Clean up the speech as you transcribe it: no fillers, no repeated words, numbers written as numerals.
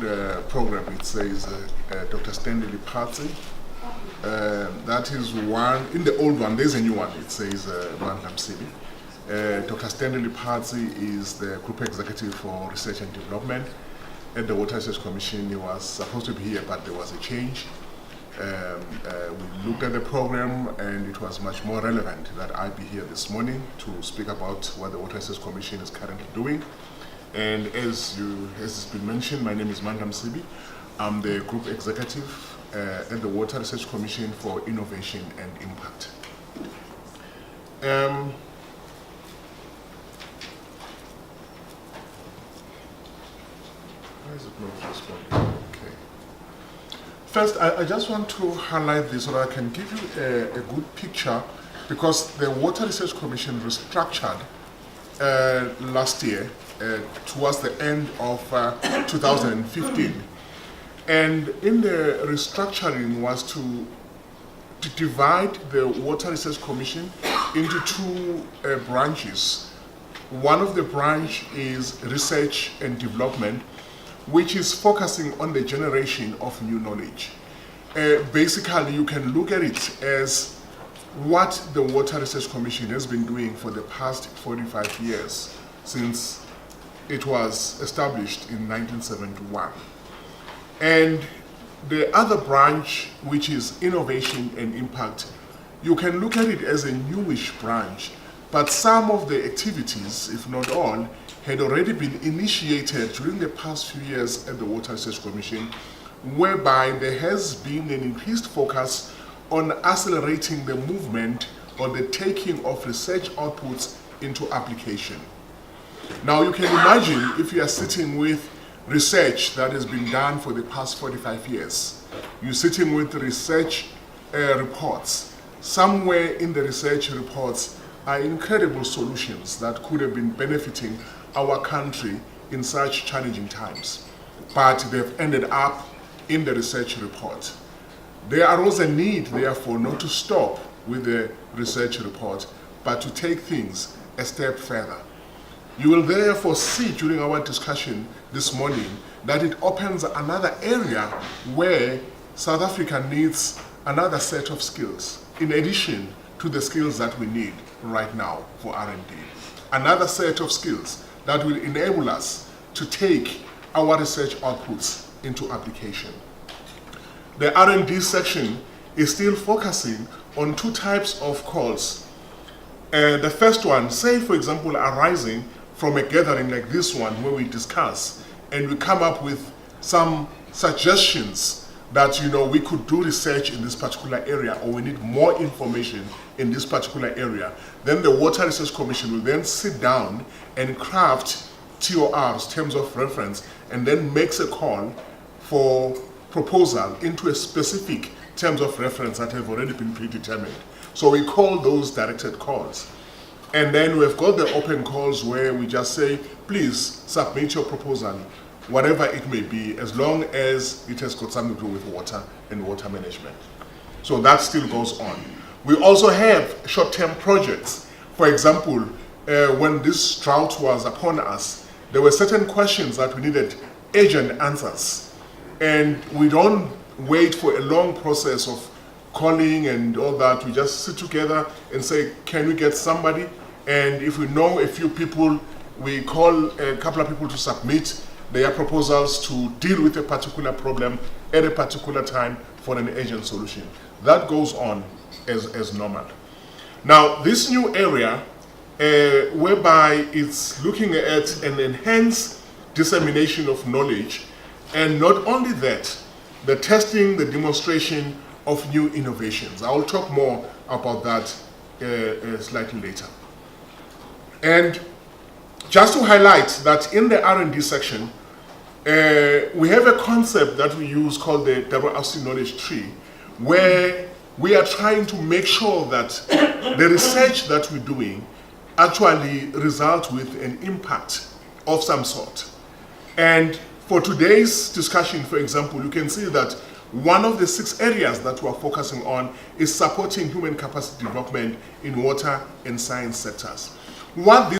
the program, it says Dr. Stanley Party. That is one. In the old one, there's a new one. It says Mandla Msibi. Dr. Stanley Party is the Group Executive for Research and Development at the Water Research Commission. He was supposed to be here, but there was a change. We looked at the program, and it was much more relevant that I be here this morning to speak about what the Water Research Commission is currently doing. And as it's been mentioned, my name is Mandla Msibi. I'm the Group Executive at the Water Research Commission for Innovation and Impact. Why is it not responding? Okay. First, I just want to highlight this so that I can give you a good picture, because the Water Research Commission restructured last year towards the end of 2015. And in the restructuring was to divide the Water Research Commission into two branches. One of the branch is research and development, which is focusing on the generation of new knowledge. Basically, you can look at it as what the Water Research Commission has been doing for the past 45 years, since it was established in 1971. And the other branch, which is innovation and impact, you can look at it as a newish branch, but some of the activities, if not all, had already been initiated during the past few years at the Water Research Commission, whereby there has been an increased focus on accelerating the movement or the taking of research outputs into application. Now you can imagine if you are sitting with research that has been done for the past 45 years. You're sitting with research reports. Somewhere in the research reports are incredible solutions that could have been benefiting our country in such challenging times, but they've ended up in the research report. There arose a need, therefore, not to stop with the research report, but to take things a step further. You will therefore see during our discussion this morning that it opens another area where South Africa needs another set of skills, in addition to the skills that we need right now for R&D. Another set of skills that will enable us to take our research outputs into application. The R&D section is still focusing on two types of calls. The first one, say for example, arising from a gathering like this one where we discuss and we come up with some suggestions that we could do research in this particular area, or we need more information in this particular area. Then the Water Research Commission will then sit down and craft TORs, terms of reference, and then makes a call for proposal into a specific terms of reference that have already been predetermined. So we call those directed calls. And then we've got the open calls where we just say, please submit your proposal, whatever it may be, as long as it has got something to do with water and water management. So that still goes on. We also have short-term projects. For example, when this drought was upon us, there were certain questions that we needed urgent answers. And we don't wait for a long process of calling and all that. We just sit together and say, can we get somebody? And if we know a few people, we call a couple of people to submit their proposals to deal with a particular problem at a particular time for an urgent solution. That goes on as normal. Now, this new area, whereby it's looking at an enhanced dissemination of knowledge, and not only that, the testing, the demonstration of new innovations. I will talk more about that slightly later. And just to highlight that in the R&D section, we have a concept that we use called the WRC knowledge tree, where we are trying to make sure that the research that we're doing actually results with an impact of some sort. And for today's discussion, for example, you can see that one of the 6 areas that we're focusing on is supporting human capacity development in water and science sectors. What this